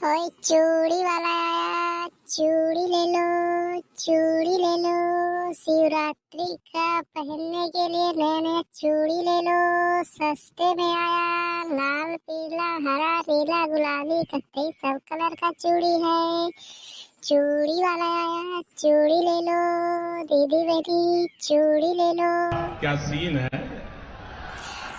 ओए चूड़ी वाला आया, चूड़ी ले लो, चूड़ी ले लो। शिवरात्रि का पहनने के लिए नया नया चूड़ी ले लो। सस्ते में आया, लाल पीला हरा नीला गुलाबी कत्थई सब कलर का चूड़ी है। चूड़ी वाला आया, चूड़ी ले लो। दीदी बेटी चूड़ी ले लो। क्या सीन है।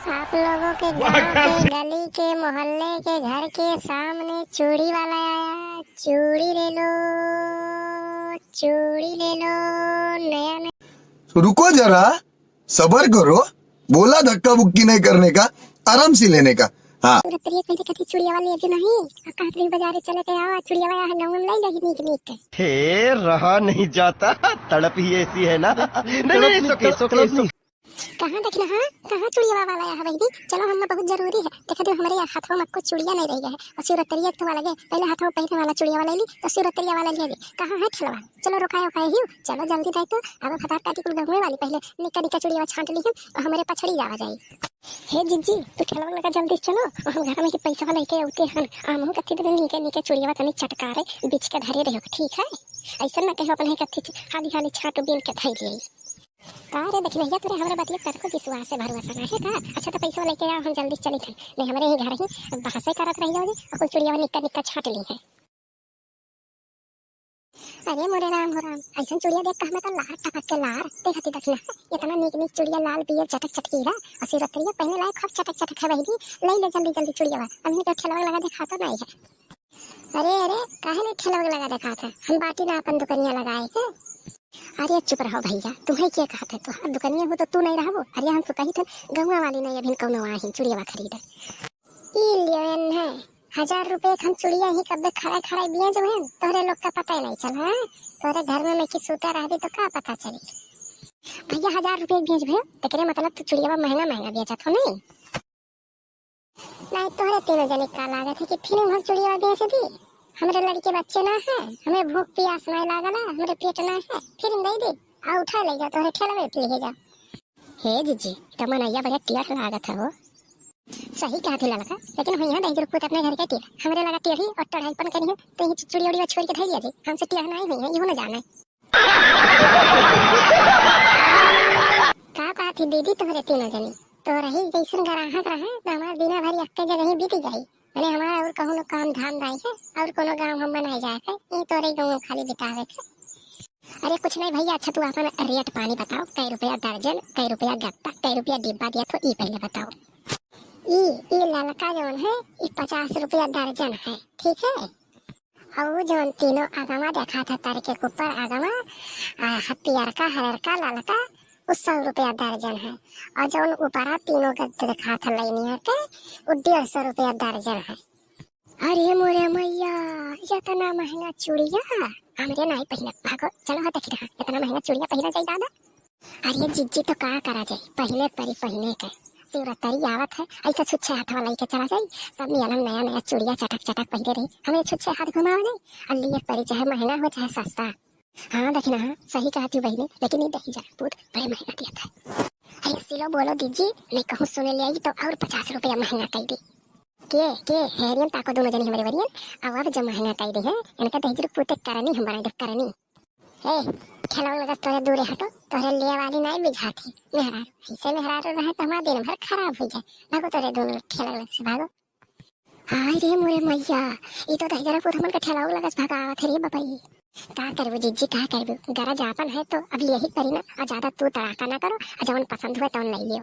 आप लोगों के गांव के गली के मोहल्ले के घर के सामने चूड़ी वाला आया, चूड़ी ले लो, चूड़ी ले लो। नया नया रुको जरा, सबर करो। बोला धक्का बुक्की नहीं करने का, आराम से लेने का। हाँ कथी चूड़िया वाली अभी नहीं कहते बाजारे चले के आओ, चूड़िया वाला गाँव में नहीं लगी नीक नीक हे रहा नहीं जाता, तड़प ही ऐसी है ना। नहीं कहाँ देखना है, कहाँ चूड़िया वाला है भाई। चलो हम बहुत जरूरी है। देखा दो हमारे हाथों में कुछ चूड़िया नहीं रही है और शिवरात्रि तो वाला गए पहले हाथों में पहनने वाला चूड़िया वाला ली तो शिवरात्रि वाला लिया गया। कहाँ है ठेलवा, चलो रुकाए उकाए ही चलो जल्दी दे तो अब फटाक काटी कुल गहूँ वाली पहले निका निका चूड़िया छांट ली है और हमारे पछड़ी जावा जाए। हे जिज्जी तू ठेलवा लगा जल्दी चलो और हम घर में पैसा वाला लेके आते हैं। आमू कथी दे नीके नीके चूड़िया तनी चटकारे बीच के धरे रहो, ठीक है। ऐसा ना कहो अपन कथी हाली हाली छाट बीन के धई लिए रे। देख भैया तोरे हमारे बतिया कर को विश्वास से भरोसा ना है का। अच्छा तो पैसा लेके आओ, हम जल्दी चले थे नहीं हमारे ही घर ही बहसे करत रह जाओ और कुछ चुड़िया निक्का निक्का छाट ली है। अरे मोरे राम हो राम, ऐसा चुड़िया देख हमें तो लार टपक के लार देखती देखना इतना नीक नीक चुड़िया लाल पियर चटक चटकी है और शिवरात्रि पहने लायक खूब चटक चटक है बहनी। ले ले जल्दी जल्दी चुड़िया अभी तो ठेलवा लगा देखा तो नहीं है। अरे अरे काहे ने ठेलवा लगा देखा था, हम बाटी ना अपन दुकानिया लगाए थे। अरे चुप रहो भैया, तुम्हें क्या कहा था तो दुकानिया हो तो तू नहीं रहो। अरे हम तो कही थे गंगा वाली नहीं अभी कौन वहाँ चुड़िया खरीदे है 1000 रुपए हम चुड़िया ही कब खड़ा खड़ा दिए जो है तोरे लोग का पता ही नहीं चला है। तोरे घर में मैं सूता रही तो क्या पता चली भैया 1000 रुपए भेज भे तेरे मतलब तो चुड़िया महंगा महंगा बेचा था नहीं तोरे तीनों जने का लागत है कि फिर हम चुड़िया बेच दी। हमारे लड़के बच्चे ना है, हमें भूख प्यास नहीं लागला, हमारे पेट ना है, फिर दे दे आ उठा ले जा तोरे ठेला में ले जा। हे जीजी तो मनैया बड़ा टियर लागत है वो सही कहा थी लड़का, लेकिन हम यहाँ दे रुपये अपने घर के टियर हमारे लगा टियर ही और टढ़ाईपन करी है तो ये चुड़ी उड़ी छोड़ के धैर्य थी हमसे टियर नहीं हुई है, ये ना जाना का थी दीदी तुम्हारे तीनों जनी तो रही जैसन ग्राहक रहे तो हमारे दिना भरी अक्के जगह ही बीती जाई। मैंने हमारा और कहूँ काम धाम दाई है और कोनो गांव हम बनाए जाए है ये तो रही गाँव खाली बितावे है। अरे कुछ नहीं भैया, अच्छा तू अपन रेट पानी बताओ कै रुपया दर्जन कै रुपया गत्ता कै रुपया डिब्बा दिया तो ये पहले बताओ। ये ललका जौन है ये 50 रुपया दर्जन है, ठीक है। और जौन तीनों आगमा देखा था तार के ऊपर आगमा पियरका हरका ललका 100 रुपया दर्जन है और जौन ऊपरा तीनों का देखा था लाइनिया के 150 रुपया दर्जन है। अरे मोरे मैया इतना महंगा चूड़िया हमरे नहीं पहना भागो चलो देख रहा इतना महंगा चूड़िया पहना जाए दादा। अरे जिज्जी तो का करा जाए पहले परी पहने के शिवरात्रि आवत है ऐसा छुच्छे हाथ वाला के चला जाए सब मिलन नया नया चूड़िया चटक चटक पहले रही हमें छुच्छे हाथ घुमाओ नहीं अल्ली परी चाहे महंगा हो चाहे सस्ता। हाँ देखना हाँ सही कहा तू बहने लेकिन नहीं दही जा पूत बड़े महंगा दिया था। अरे सिलो बोलो दीजिए मैं कहूँ सुने ले आई तो और 50 रुपया महंगा कह दी के हेरियन ताको दोनों जनी हमारे वरियन अब जब महंगा कह दी है इनका दही पूते करनी हम बना करनी हे खेलवा लगा तोरे दूरे हटो तोरे ले वाली नहीं बिझा थी मेहरा ऐसे मेहरा रहे तो हमारा दिन भर खराब हो जाए भागो तोरे दोनों खेलवा से भागो। हाय रे मोरे मैया ये तो दही जरा पूत हमन के ठेलाऊ लगा भागा थे रे बाबाई का करबू जीजी का करबू गरा जापन है तो अब यही करी ना और ज्यादा तू तड़ाका ना करो और जवन पसंद हुए तवन ले लियो।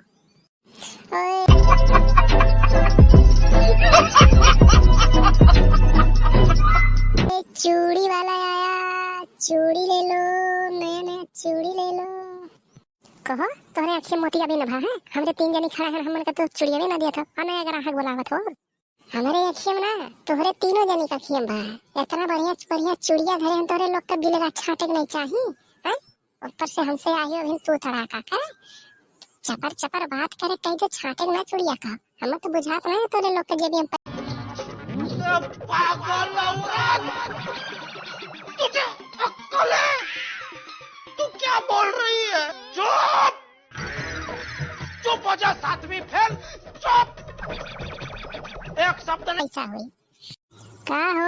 चूड़ी वाला आया, चूड़ी ले लो नया नया चूड़ी ले लो। कहो तोरे अच्छे मोतिया भी नभा है हमरे 3 जनी खड़ा है हमन का तो चूड़िया भी ना दिया था और नया ग्राहक बोलावत हो हमारे अखियम ना तोहरे तीनों जनी का अखियम बा इतना बढ़िया बढ़िया चूड़िया धरे हैं तोरे लोग का बिलगा छाटक नहीं चाहिए हैं ऊपर से हमसे आयो अभी तू तड़ाका का चपर चपर बात करे कहीं तो छाटक ना चूड़िया का हम तो बुझात नहीं तोरे लोग के जेबी हम पागल औरत तुझे अक्ल है तू क्या बोल रही है। चुप चुप हो जा 7वीं फेल चुप एक शब्द ऐसा हुई का हो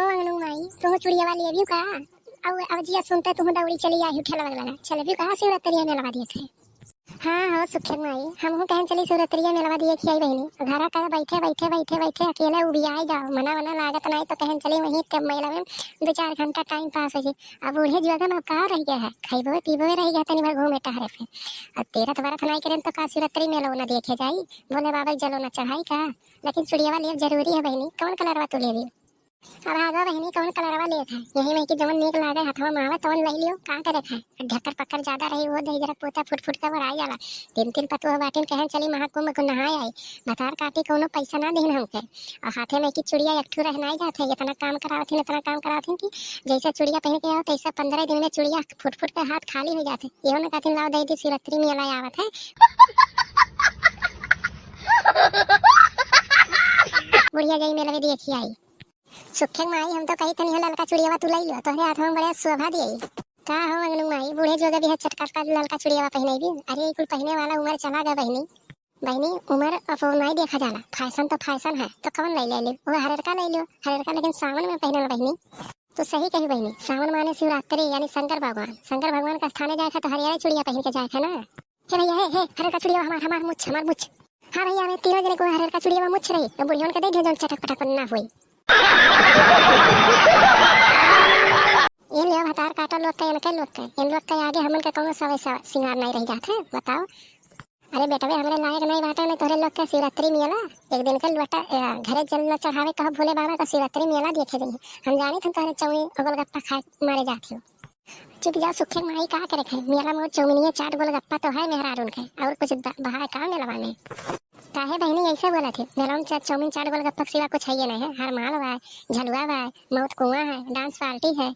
माई तुम चुड़िया वाली अभी का अब जिया सुनते तुम दौड़ी चली आई उठे लगा चले भी कहा शिवरात्रि में लगा दिए थे। हाँ हाँ सुखे माई हम कहन चली शिवरात्रि में लगा दिए खियाई बहनी घर का बैठे बैठे बैठे बैठे अकेले उबियाई जाओ मना वना लागत नहीं तो कहन चली वहीं के मेला में 2-4 घंटा टाइम पास हो जी। अब बूढ़े जुआ में कहाँ रह गया है खाइबो पीबो रह गया तनी भर घूमे टहरे पे। अब तेरा तो बरत नहीं करें तो का शिवरात्रि मेला न देखे जाई बोले बाबा जलो न चढ़ाई का। लेकिन चुड़िया वाली जरूरी है बहनी कौन कलरवा तू ले अब आगा बहनी कौन कलरवा ले था यही में कि जवन नीक लागे हथवा मावा तवन ले लियो का करे था ढक्कर पक्कर ज्यादा रही वो दही जरा पोता फुट फुट कर आ जाला 3-3 पतुआ बाटिन कहन चली महाकुंभ को नहाए आई बतार काटी कोनो पैसा ना देन हमके और हाथे में की चुड़िया एकठू रहना जाते इतना काम करावथिन इतना काम करावथिन कि जैसे चुड़िया पहन के आओ तैसा 15 दिन में चुड़िया फुट फुट के हाथ खाली हो जाते इहो न कहथिन लाओ दही दी शिवरात्रि मेला आवत है। बुढ़िया गई मेला में देखी आई सुखे माई हम तो कही तनी ललका चुड़िया तू लै लो तोहरे हाथ में बड़े शोभा दिए का हो मगनू माई बूढ़े जोगे भी है चटका का ललका चुड़िया पहने भी अरे कुल पहने वाला उम्र चला गया बहनी बहनी उम्र अब नहीं देखा जाला फैशन तो फैशन है तो कौन ले ले वो हरका ले लो हरका लेकिन सावन में पहनल बहनी तो सही कही बहनी सावन माने शिवरात्रि यानी शंकर भगवान का स्थाने जाए तो हरियाणा चुड़िया पहन के जाए ना। हे भैया हे हरका चुड़िया हमार मुछ हाँ भैया हमें तीनों जने को हरका चुड़िया मुछ रही तो बुढ़ियों के दे दे चटक पटक ना हुई ये ले हतार काटा लोग के इन लोग के आगे हमन के कोनो सवे सिंगार नहीं रह जाते बताओ। अरे बेटा वे हमरे लायक नहीं बाटे ने तोरे लोग के शिवरात्रि मेला एक दिन के लोटा घरे जल चढ़ावे कह भोले बाबा का शिवरात्रि मेला देखे जाइए हम जाने थे तोरे चौनी गोलगप्पा खाए मारे जाते हो चुप जा सुखे माई का करे खाए मेला में चौमिनिया चाट गोलगप्पा तो है मेहरारून के और कुछ बाहर का मेला में काहे बहनी ऐसे बोला थे मेला में चौमिन चाट गोलगप्पा सिवा कुछ है नहीं है हर माल है झलुआ है मौत कुआं है डांस पार्टी है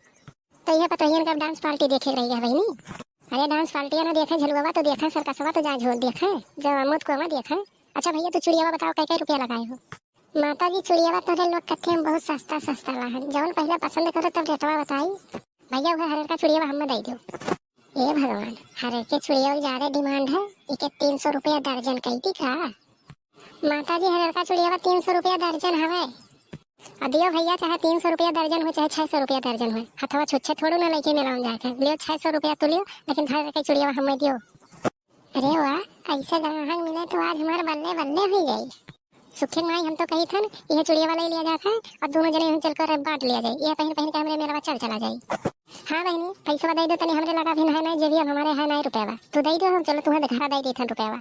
तो ये पता कब डांस पार्टी देखे रही है बहनी। अरे डांस पार्टी ना देखे झलुआ तो देखा सरकसवा तो जा झोल देखा जब मौत कुआं देखा। अच्छा भैया तू चुड़िया बताओ क्या रुपया लगाए हो। माता जी चुड़िया तोरे लोग कथे हम बहुत सस्ता सस्ता ला जौन पहले पसंद करो तब रेटवा बताई भैया वो हर का चुड़िया हम दे दो। ए भगवान हर के चुड़िया ज्यादा डिमांड है इके 300 रुपया दर्जन कहती का माता जी हर का चुड़िया 300 रुपया दर्जन हवे दियो भैया चाहे 300 रुपया दर्जन हो चाहे 600 रुपया दर्जन हो हथवा छुच्छे थोड़ू ना लेके मेला जाके लियो 600 रुपया तो लियो लेकिन घर के चुड़िया हमें दियो। अरे वाह ऐसे ग्राहक मिले तो आज हमारे बल्ले बल्ले हो गई। सुखे माई हम तो कही था यह चुड़िया वाला ही लिया जाता है और दोनों जने हम चलकर बांट लिया जाए यह पहन पहन के हमारे मेरा चला जाए। हाँ बहनी पैसा दे दो तनी हमरे लगा भी नहीं जे भी हमारे है नहीं रुपया तू दे दो हम चलो तुम्हें घर दे देता रुपया।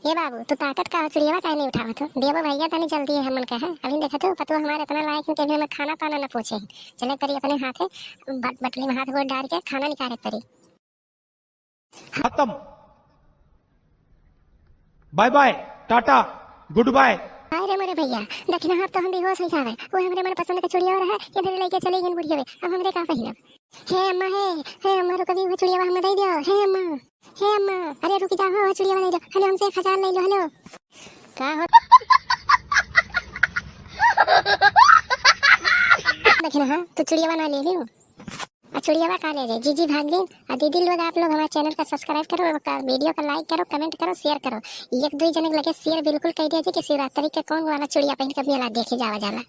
ये बाबू तू ताकत का चुड़िया का नहीं उठावा तो देवो भैया तनी जल्दी है हमन का है अभी देखा तो पतु हमारे इतना लायक कि हमें खाना पाना ना पूछे चले करी अपने हाथे बटली में हाथ गोड़ डाल के खाना निकाले करी खत्म बाय बाय टाटा गुड बाय। अरे मेरे भैया दक्षिणा हाथ तो हम बेहोश हो जावे वो हमरे मन पसंद का चुड़िया है कि फिर लेके चले गए बुढ़िया अब हमरे का पहिनब। हे अम्मा रुक भी वो चुड़िया हम दे दियो हे अम्मा अरे रुक जा हो चुड़िया दे दो हेलो हमसे 1000 ले लो हेलो का हो दक्षिणा हां तो चुड़िया बना ले लियो चुड़िया का ले जी भाग गई और दीदी लोग आप लोग हमारे चैनल का सब्सक्राइब करो वीडियो का लाइक करो कमेंट करो शेयर करो 1-2 जने लगे शेयर बिल्कुल कह दीजिए कि शिवरात्रि के कौन वाला चुड़िया पहन के मेला देखे जावा जाला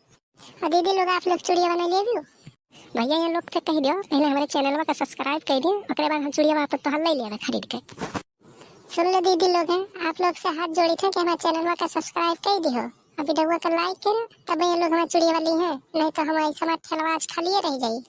और दीदी लोग आप लोग चुड़िया बना ले लियो भैया ये लोग कह दियो पहले हमारे चैनल का सब्सक्राइब कर दियो उसके बाद हम चुड़िया वापस तो हल ले लेवे खरीद के। सुन लो दीदी लोग हैं आप लोग से हाथ जोड़ी थे कि हमारे चैनल का सब्सक्राइब कर दियो और वीडियो का लाइक करो तब ये लोग हमारे चुड़िया वाली है नहीं तो हमारी समाज खलवाज खाली रह जाए।